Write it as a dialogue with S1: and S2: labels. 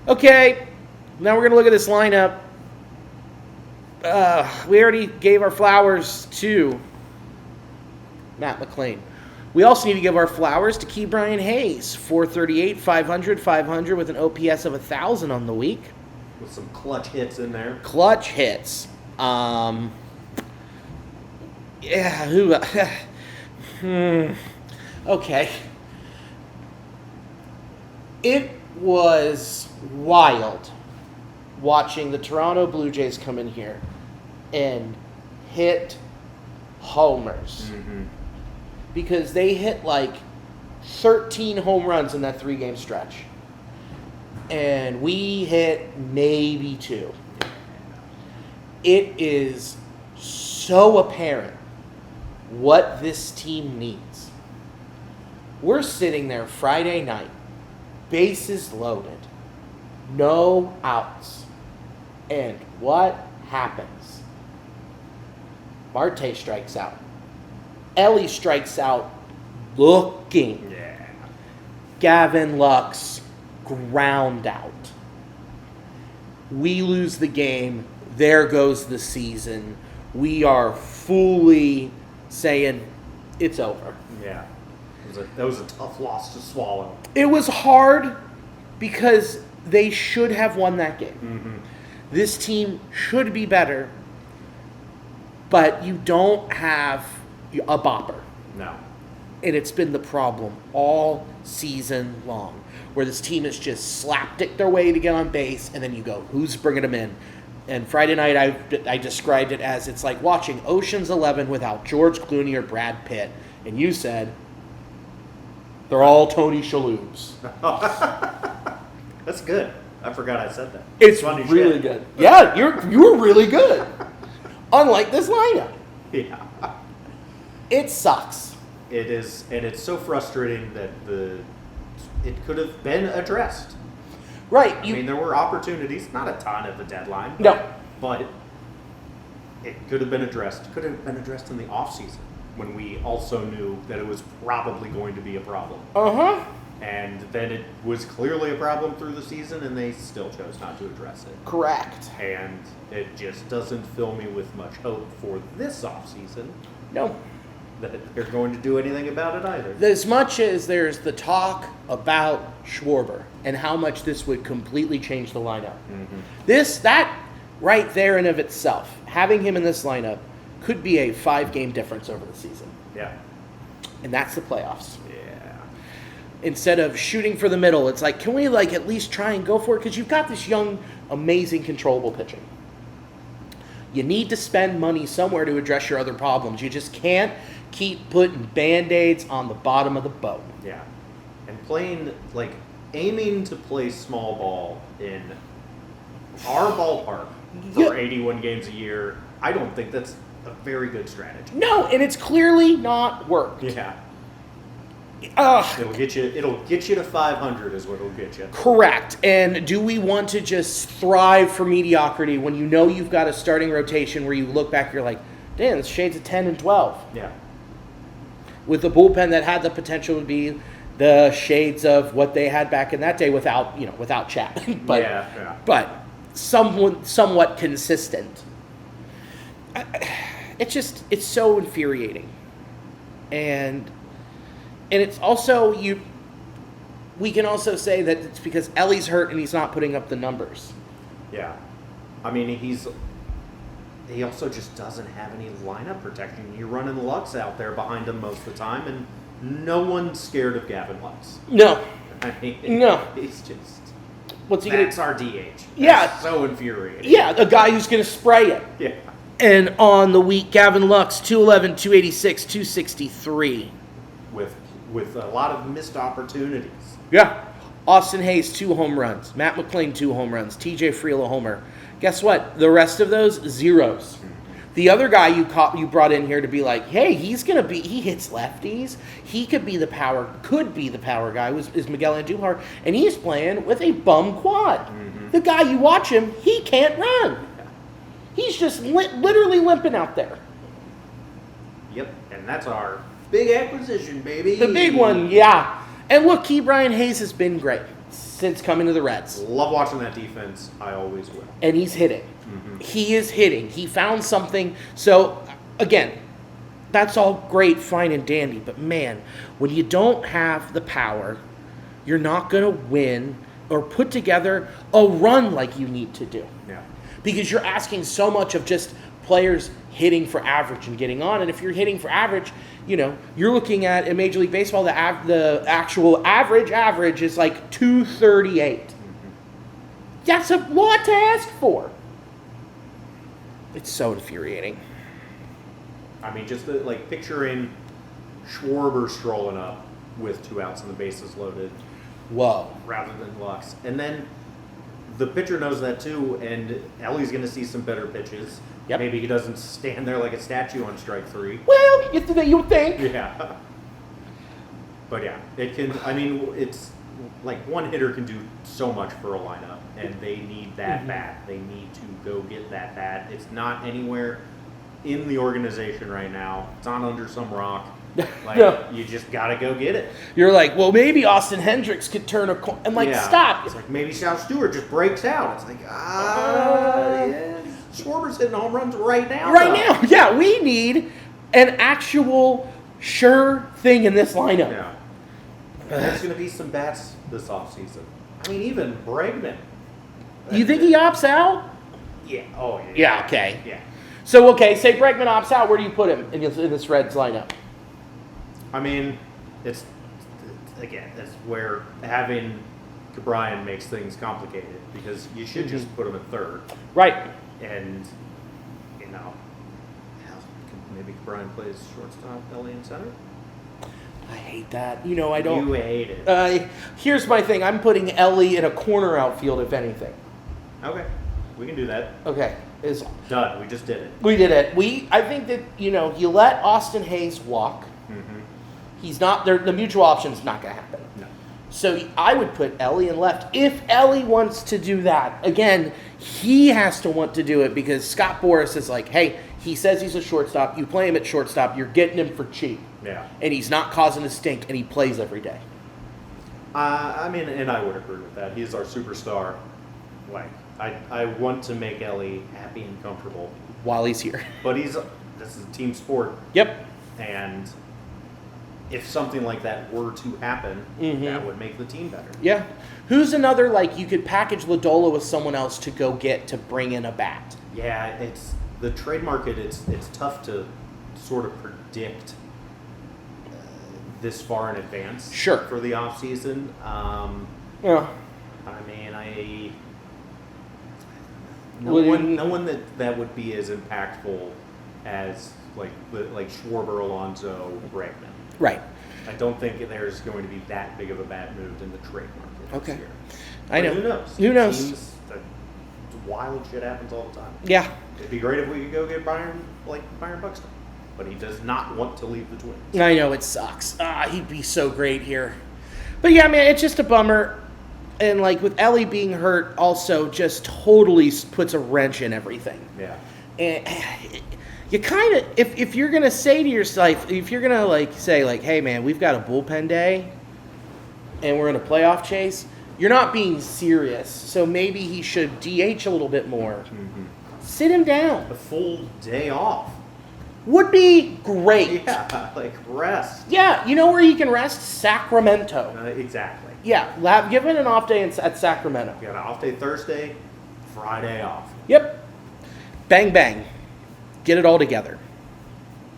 S1: Okay, now we're going to look at this lineup. We already gave our flowers to Matt McClain. We also need to give our flowers to Ke'Bryan Hayes. 438, 500, 500 with an OPS of 1,000 on the week.
S2: With some clutch hits in there.
S1: Clutch hits. Okay. It was wild watching the Toronto Blue Jays come in here and hit homers.
S2: Mm-hmm.
S1: Because they hit like 13 home runs in that 3-game stretch. And we hit maybe 2. It is so apparent what this team needs. We're sitting there Friday night, bases loaded, no outs. And what happens? Marte strikes out. Ellie strikes out looking.
S2: Yeah.
S1: Gavin Lux ground out. We lose the game. There goes the season. We are fully saying it's over.
S2: Yeah. That was a tough loss to swallow.
S1: It was hard because they should have won that game.
S2: Mm-hmm.
S1: This team should be better, but you don't have a bopper.
S2: No.
S1: And it's been the problem all season long, where this team has just slapdick their way to get on base, and then you go, who's bringing them in? And Friday night, I described it as it's like watching Ocean's 11 without George Clooney or Brad Pitt. And you said, they're all Tony Shalhoubs.
S2: That's good. I forgot I said that.
S1: It's
S2: funny
S1: really
S2: shit.
S1: good. Yeah, you were really good. Unlike this lineup.
S2: Yeah.
S1: It sucks.
S2: It is, and it's so frustrating that it could have been addressed.
S1: Right.
S2: I mean, there were opportunities, not a ton at the deadline.
S1: No.
S2: But it could have been addressed. Could have been addressed in the offseason when we also knew that it was probably going to be a problem.
S1: Uh-huh.
S2: And then it was clearly a problem through the season, and they still chose not to address it.
S1: Correct.
S2: And it just doesn't fill me with much hope for this offseason.
S1: No.
S2: That they're going to do anything about it either.
S1: As much as there's the talk about Schwarber and how much this would completely change the lineup.
S2: Mm-hmm.
S1: That right there in of itself, having him in this lineup could be a 5-game difference over the season.
S2: Yeah.
S1: And that's the playoffs.
S2: Yeah.
S1: Instead of shooting for the middle, it's like, can we at least try and go for it? Because you've got this young, amazing, controllable pitching. You need to spend money somewhere to address your other problems. You just can't keep putting Band-Aids on the bottom of the boat.
S2: Yeah. And aiming to play small ball in our ballpark for 81 games a year, I don't think that's a very good strategy.
S1: No, and it's clearly not worked.
S2: Yeah.
S1: Ugh.
S2: It'll get you to 500 is what it'll get you.
S1: Correct. And do we want to just thrive for mediocrity when you know you've got a starting rotation where you look back, you're like, damn, it's shades of 10 and 12.
S2: Yeah.
S1: With the bullpen that had the potential to be the shades of what they had back in that day without Chat. But somewhat consistent. It's so infuriating. And it's also we can also say that it's because Ellie's hurt and he's not putting up the numbers.
S2: Yeah. I mean, he also just doesn't have any lineup protection. You're running Lux out there behind him most of the time, and no one's scared of Gavin Lux.
S1: No.
S2: I mean,
S1: no.
S2: He's just...
S1: That's
S2: our DH.
S1: Yeah.
S2: That's so infuriating.
S1: Yeah, the guy who's going to spray it.
S2: Yeah.
S1: And on the week, Gavin Lux, 211, 286, 263.
S2: With a lot of missed opportunities.
S1: Yeah. Austin Hayes, 2 home runs. Matt McClain, 2 home runs. TJ Friel, a homer. Guess what? The rest of those, zeros. The other guy you brought in here to be like, hey, he hits lefties. He could be the power guy is Miguel Andujar, and he's playing with a bum quad. Mm-hmm. The guy you watch him, he can't run. He's just literally limping out there.
S2: Yep, and that's our big acquisition, baby.
S1: The big one, yeah. And look, Ke'Bryan Hayes has been great. since coming to the Reds.
S2: Love watching that defense. I always will.
S1: And he's hitting.
S2: Mm-hmm.
S1: He is hitting. He found something. So, again, that's all great, fine, and dandy. But, man, when you don't have the power, you're not going to win or put together a run like you need to do.
S2: Yeah.
S1: Because you're asking so much of just players hitting for average and getting on. And if you're hitting for average, you're looking at in Major League Baseball, the actual average is like 238. Mm-hmm. That's a lot to ask for. It's so infuriating.
S2: I mean, just picturing Schwarber strolling up with 2 outs and the bases loaded.
S1: Whoa.
S2: Rather than Lux. And then the pitcher knows that too, and Ellie's going to see some better pitches.
S1: Yep.
S2: Maybe he doesn't stand there like a statue on strike 3.
S1: Well, you would think.
S2: Yeah. But yeah, it's like one hitter can do so much for a lineup, and they need that bat. They need to go get that bat. It's not anywhere in the organization right now. It's on under some rock. You just got to go get it.
S1: You're like, well, maybe Austin Hendricks could turn a corner. I'm like, stop.
S2: It's like maybe Sal Stewart just breaks out. It's like, yeah. Schwarber's hitting home runs right now.
S1: Right now. Yeah, we need an actual sure thing in this lineup.
S2: Yeah. There's going to be some bats this offseason. I mean, even Bregman.
S1: You think he opts out?
S2: Yeah. Oh, yeah.
S1: Yeah, okay.
S2: Yeah.
S1: So, say Bregman opts out. Where do you put him in this Reds lineup?
S2: I mean, that's where having Cabrian makes things complicated, because you should just put him at third.
S1: Right.
S2: And, maybe Cabrian plays shortstop, Ellie in center?
S1: I hate that. I don't.
S2: You hate it.
S1: Here's my thing. I'm putting Ellie in a corner outfield, if anything.
S2: Okay. We can do that.
S1: Okay.
S2: Done. We just did it.
S1: We did it. I think that, you let Austin Hayes walk.
S2: Mm-hmm.
S1: He's not there. The mutual option's not going to happen.
S2: No.
S1: So I would put Ellie in left. If Ellie wants to do that, again, he has to want to do it, because Scott Boras is like, hey, he says he's a shortstop. You play him at shortstop. You're getting him for cheap.
S2: Yeah.
S1: And he's not causing a stink, and he plays every day.
S2: And I would agree with that. He's our superstar. I want to make Ellie happy and comfortable
S1: while he's here.
S2: But this is a team sport.
S1: Yep.
S2: And if something like that were to happen, that would make the team better.
S1: Yeah. Who's another, you could package Lodola with someone else to go get to bring in a bat?
S2: Yeah, it's the trade market. It's tough to sort of predict this far in advance.
S1: Sure.
S2: For the off season.
S1: Yeah.
S2: No one that would be as impactful as like Schwarber, Alonso, Bregman.
S1: Right.
S2: I don't think there's going to be that big of a bat moved in the trade market this year.
S1: I know.
S2: Who knows?
S1: Who knows?
S2: Wild shit happens all the time.
S1: Yeah.
S2: It'd be great if we could go get Byron Buxton, but he does not want to leave the Twins.
S1: I know, it sucks. He'd be so great here. But yeah, man, it's just a bummer. And with Ellie being hurt, also just totally puts a wrench in everything.
S2: Yeah.
S1: And you kind of, if you're gonna say to yourself, if you're gonna say hey man, we've got a bullpen day, and we're in a playoff chase, you're not being serious. So maybe he should DH a little bit more. Mm-hmm. Sit him down.
S2: A full day off
S1: would be great.
S2: Yeah, rest.
S1: Yeah, you know where he can rest? Sacramento.
S2: Exactly.
S1: Yeah, give him an off day at Sacramento.
S2: You got an off day Thursday, Friday off.
S1: Yep. Bang, bang. Get it all together.